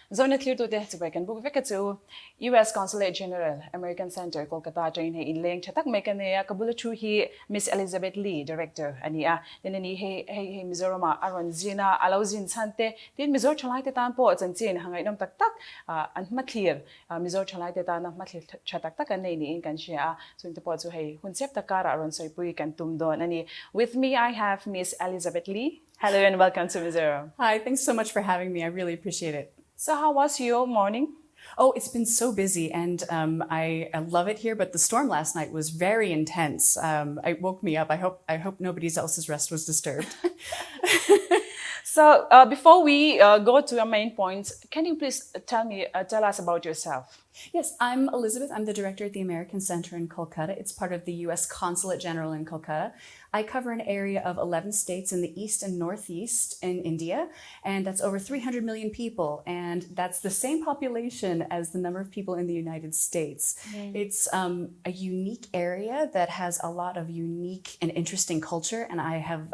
Zonet Cable TV Book Vekatu, US Consulate General, American Center, Kolkata, train in Link, Chatak Mekane, Kabulachu, he, Miss Elizabeth Lee, Director, Ania, then he, Mizoram, Aron Zina, Alauzin Sante, did Mizor Chalite Tampo, and Tin, Hangainum Tak Tak, and Matlir, Mizor Chalite Tana, Matli Chatak and Nani in Kanshia, so in the pot to hey, Hunsep Takara, Aron Soipui, and Tumdon, and with me I have Miss Elizabeth Lee. Hello and welcome to Mizoram. Hi, thanks so much for having me. I really appreciate it. So how was your morning? Oh, it's been so busy and I love it here, but the storm last night was very intense. It woke me up. I hope nobody else's rest was disturbed. So before we go to your main points, can you please tell us about yourself? Yes, I'm Elizabeth. I'm the director at the American Center in Kolkata. It's part of the US Consulate General in Kolkata. I cover an area of 11 states in the east and northeast in India, and that's over 300 million people, and that's the same population as the number of people in the United States. It's a unique area that has a lot of unique and interesting culture, and I have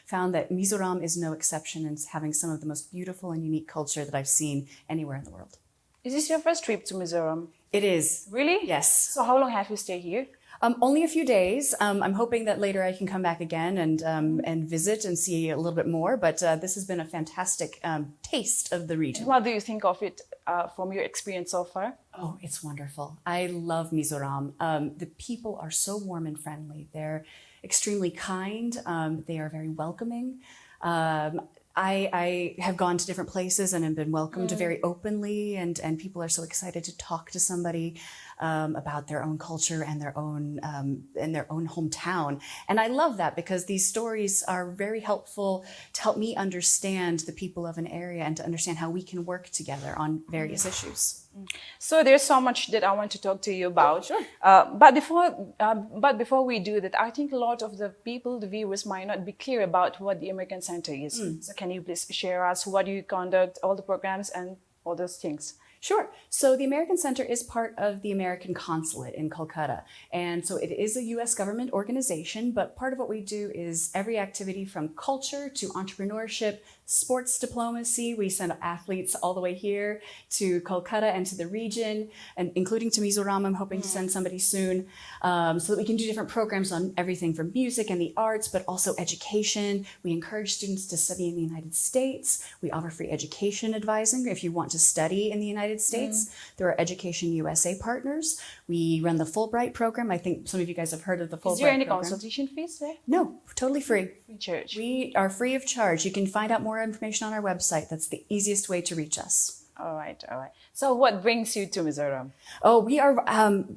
found that Mizoram is no exception in having some of the most beautiful and unique culture that I've seen anywhere in the world. Is this your first trip to Mizoram? It is. Really? Yes. So how long have you stayed here? Only a few days. I'm hoping that later I can come back again and visit and see a little bit more. But this has been a fantastic taste of the region. What do you think of it from your experience so far? Oh, it's wonderful. I love Mizoram. The people are so warm and friendly. They're extremely kind. They are very welcoming. I have gone to different places and have been welcomed very openly, and people are so excited to talk to somebody about their own culture and their own hometown. And I love that because these stories are very helpful to help me understand the people of an area and to understand how we can work together on various issues. So there's so much that I want to talk to you about. Sure. But before we do that, I think a lot of the people, the viewers, might not be clear about what the American Center is. So can you please share us what you conduct, all the programs and all those things? Sure. So the American Center is part of the American Consulate in Kolkata. And so it is a US government organization, but part of what we do is every activity from culture to entrepreneurship, sports diplomacy. We send athletes all the way here to Kolkata and to the region, and including to Mizoram. I'm hoping to send somebody soon, so that we can do different programs on everything from music and the arts, but also education. We encourage students to study in the United States. We offer free education advising if you want to study in the United States. There are Education USA partners. We run the Fulbright program. I think some of you guys have heard of the Fulbright program. Is there any consultation fees there? No, totally free. Free charge. We are free of charge. You can find out more information on our website. That's the easiest way to reach us. All right. So what brings you to Mizoram? Oh, we are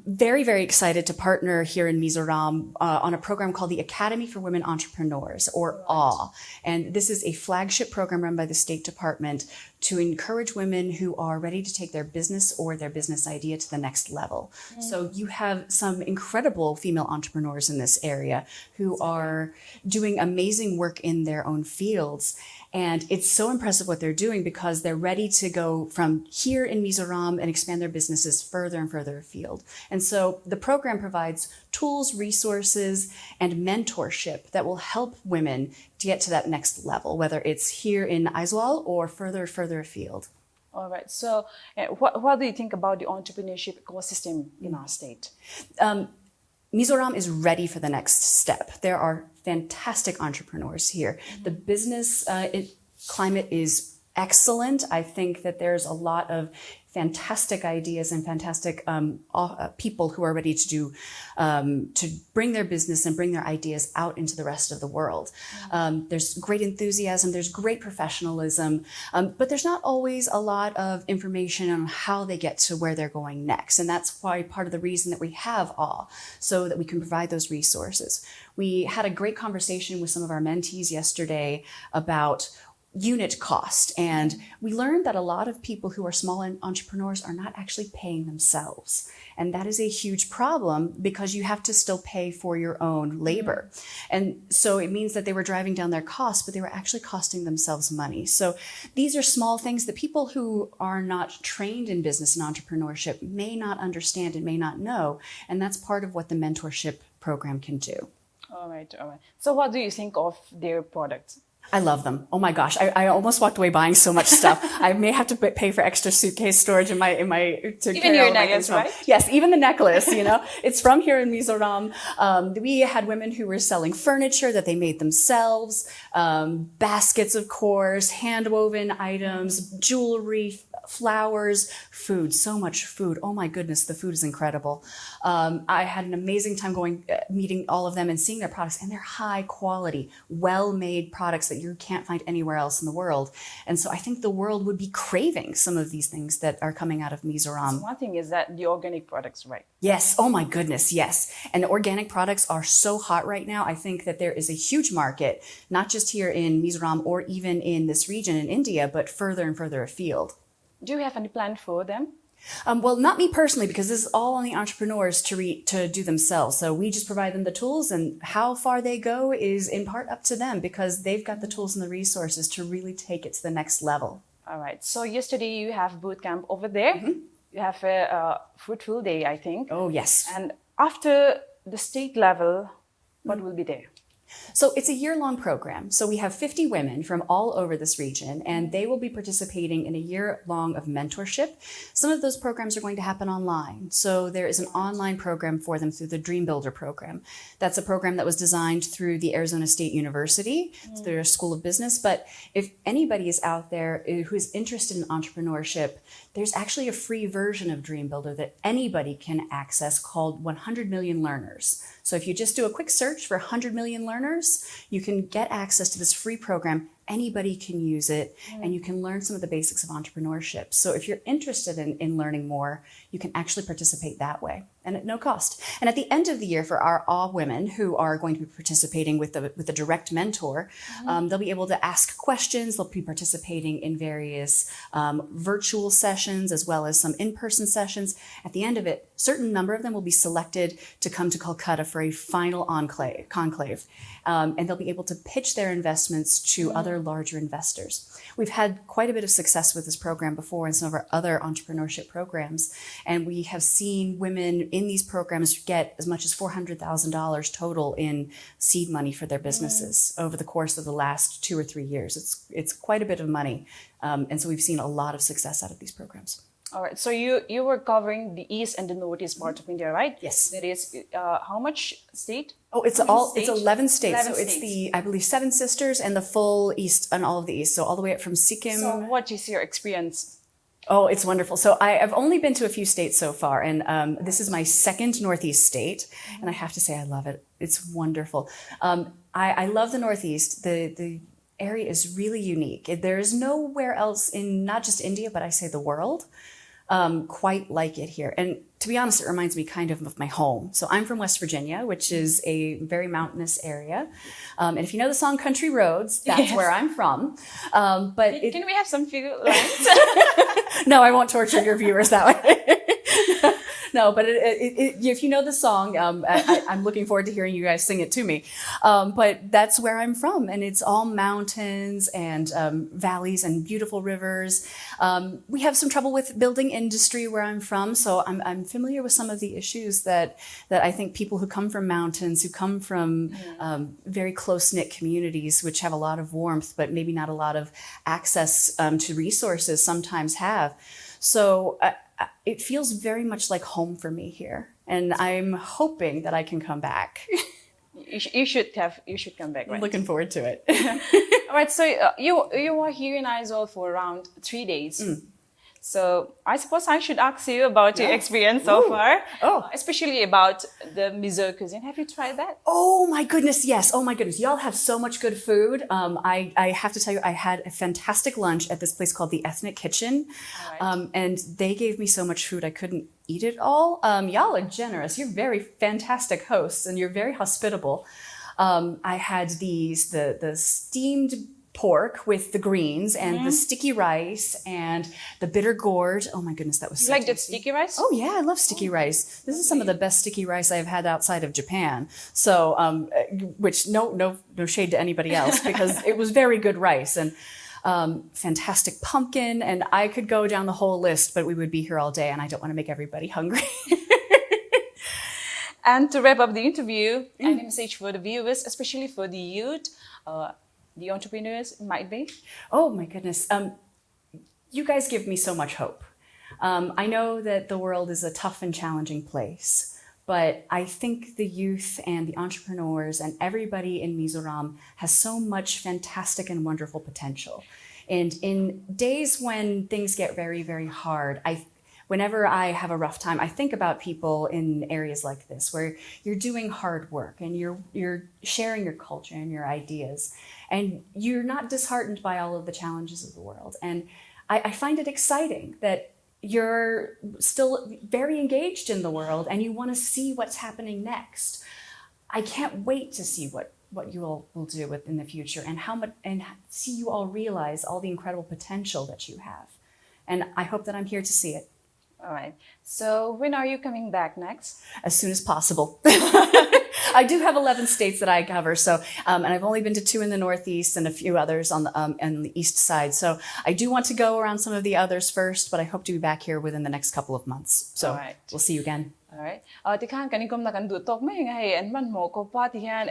very, very excited to partner here in Mizoram on a program called the Academy for Women Entrepreneurs, or AWE. And this is a flagship program run by the State Department to encourage women who are ready to take their business or their business idea to the next level. So you have some incredible female entrepreneurs in this area who are doing amazing work in their own fields. And it's so impressive what they're doing because they're ready to go from here in Mizoram and expand their businesses further and further afield. And so the program provides tools, resources, and mentorship that will help women to get to that next level, whether it's here in Aizawl or further afield. All right. So what do you think about the entrepreneurship ecosystem in our state? Mizoram is ready for the next step. There are fantastic entrepreneurs here. The business climate is excellent. I think that there's a lot of fantastic ideas and fantastic people who are ready to bring their business and bring their ideas out into the rest of the world. There's great enthusiasm, there's great professionalism, but there's not always a lot of information on how they get to where they're going next. And that's why part of the reason that we have AWE, so that we can provide those resources. We had a great conversation with some of our mentees yesterday about unit cost. And we learned that a lot of people who are small entrepreneurs are not actually paying themselves. And that is a huge problem because you have to still pay for your own labor. And so it means that they were driving down their costs, but they were actually costing themselves money. So these are small things that people who are not trained in business and entrepreneurship may not understand and may not know. And that's part of what the mentorship program can do. All right. So what do you think of their product? I love them. Oh my gosh. I almost walked away buying so much stuff. I may have to pay for extra suitcase storage in my, to Even carry your all my necklace, things from. right? Yes, even the necklace, you know, it's from here in Mizoram. We had women who were selling furniture that they made themselves, baskets, of course, hand woven items, jewelry, flowers, food, so much food. Oh my goodness, the food is incredible. I had an amazing time meeting all of them and seeing their products, and they're high quality, well-made products that you can't find anywhere else in the world. And so I think the world would be craving some of these things that are coming out of Mizoram. So one thing is that the organic products, right? Yes. Oh my goodness. Yes. And organic products are so hot right now. I think that there is a huge market, not just here in Mizoram or even in this region in India, but further and further afield. Do you have any plan for them? Well, not me personally, because this is all on the entrepreneurs to do themselves. So we just provide them the tools, and how far they go is in part up to them, because they've got the tools and the resources to really take it to the next level. All right. So yesterday you have boot camp over there. You have a fruitful day, I think. Oh, yes. And after the state level, what will be there? So it's a year-long program. So we have 50 women from all over this region, and they will be participating in a year-long of mentorship. Some of those programs are going to happen online. So there is an online program for them through the Dream Builder program. That's a program that was designed through the Arizona State University, their School of Business. But if anybody is out there who is interested in entrepreneurship, there's actually a free version of Dream Builder that anybody can access called 100 Million Learners. So if you just do a quick search for 100 million learners, you can get access to this free program. Anybody can use it, and you can learn some of the basics of entrepreneurship. So if you're interested in learning more, you can actually participate that way, and at no cost. And at the end of the year, for our all women who are going to be participating with the direct mentor, they'll be able to ask questions. They'll be participating in various virtual sessions as well as some in-person sessions. At the end of it, a certain number of them will be selected to come to Kolkata for a final conclave. And they'll be able to pitch their investments to other larger investors. We've had quite a bit of success with this program before in some of our other entrepreneurship programs. And we have seen women in these programs get as much as $400,000 total in seed money for their businesses over the course of the last 2 or 3 years. It's quite a bit of money. And so we've seen a lot of success out of these programs. All right. So you were covering the east and the northeast part of India, right? Yes. That is how much state? Oh, it's 11 states. 11 so it's states. I believe 7 sisters and the full east and all of the east. So all the way up from Sikkim. So what is your experience? Oh, it's wonderful. So I've only been to a few states so far, and this is my second Northeast state, and I have to say I love it. It's wonderful. I love the Northeast. The area is really unique. There is nowhere else in not just India, but I say the world, quite like it here. And to be honest, it reminds me kind of my home. So I'm from West Virginia, which is a very mountainous area. And if you know the song Country Roads, that's where I'm from. But Can we have some few lines? no, I won't torture your viewers that way. No, but if you know the song, I'm looking forward to hearing you guys sing it to me. But that's where I'm from, and it's all mountains and valleys and beautiful rivers. We have some trouble with building industry where I'm from, so I'm familiar with some of the issues that I think people who come from mountains, who come from very close-knit communities, which have a lot of warmth, but maybe not a lot of access to resources, sometimes have. So it feels very much like home for me here, and I'm hoping that I can come back. You should come back. Right? I'm looking forward to it. All right. So you were here in Aizawl for around 3 days. So I suppose I should ask you about your experience so far, especially about the Mizo cuisine. Have you tried that? Oh my goodness, yes. Oh my goodness, y'all have so much good food. I have to tell you, I had a fantastic lunch at this place called the Ethnic Kitchen, and they gave me so much food I couldn't eat it all. Y'all are generous. You're very fantastic hosts, and you're very hospitable. I had the steamed pork with the greens and the sticky rice and the bitter gourd. Oh my goodness, that was so like tasty. the sticky rice? Oh yeah, I love sticky rice. This is some of the best sticky rice I've had outside of Japan. So, which no shade to anybody else, because it was very good rice and fantastic pumpkin. And I could go down the whole list, but we would be here all day, and I don't want to make everybody hungry. And to wrap up the interview, any message for the viewers, especially for the youth? the entrepreneurs might be? Oh my goodness. You guys give me so much hope. I know that the world is a tough and challenging place, but I think the youth and the entrepreneurs and everybody in Mizoram has so much fantastic and wonderful potential. And in days when things get very, very hard, whenever I have a rough time, I think about people in areas like this where you're doing hard work and you're sharing your culture and your ideas, and you're not disheartened by all of the challenges of the world. And I find it exciting that you're still very engaged in the world and you want to see what's happening next. I can't wait to see what you all will do in the future and see you all realize all the incredible potential that you have. And I hope that I'm here to see it. All right. So when are you coming back next? As soon as possible. I do have 11 states that I cover, so and I've only been to 2 in the Northeast and a few others on the East side. So I do want to go around some of the others first, but I hope to be back here within the next couple of months. So right. We'll see you again. All right. Tikan kani kom na kan du tok mai ngai en man mo ko pa ti han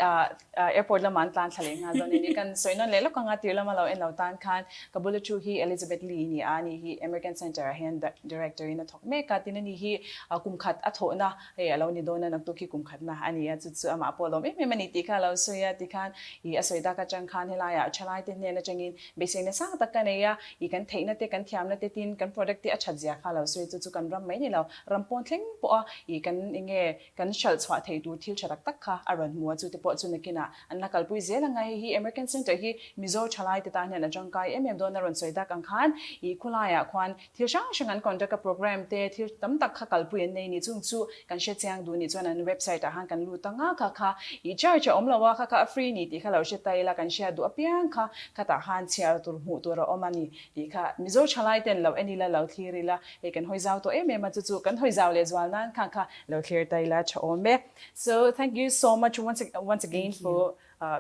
airport la man tan thale nga Zonuni kan soinon le lo ka nga tir la malo en lo tan khan kabula chu hi Elizabeth Lee ni ani hi American Center hen director in thok me ka tin ni hi kum khat a tho na he alo ni dona nak tu ki kum khat na ani ya chu chu ama polo me mani ti kha lo so ya ti khan hi asoida ka chang khan hela ya chalai te ne na changin besing na sang tak ka ne ya I kan theina te kan thiam na te tin kan product te acha ja kha lo so chu chu kan ram mai ni lo ram pon thleng po kan inge kan shal chwa thei tu thil charak tak kha aron muwa chu te po chu nakina an nakal pui zela ngai hi American Center hi Mizo chalai te ta na jangkai don ron soida kan khan I khulaya khwan thil shang shangan contact program te thil tam tak kha kalpui nei ni chung chu kan she chang du ni chuan an website a han kan lu tanga kha kha I charge omlawa kha kha free ni ti kha lo she taila kan she du apiang kha ta han chia tur mu tur omani ti kha Mizo chalai ten lo enila lo thirila e kan hoizau to ma chu kan hoizau le zwal nan kha lo clear taila chome. So thank you so much once again for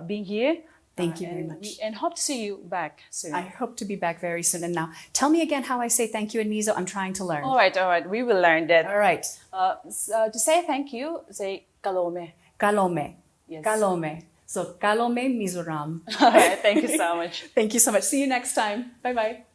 being here. Thank you very much. And hope to see you back soon. I hope to be back very soon. And now tell me again how I say thank you in Mizo. I'm trying to learn. All right. We will learn that. All right. To say thank you, say kalome. Kalome. Yes. Kalome. So kalome Mizoram. All right. Thank you so much. Thank you so much. See you next time. Bye-bye.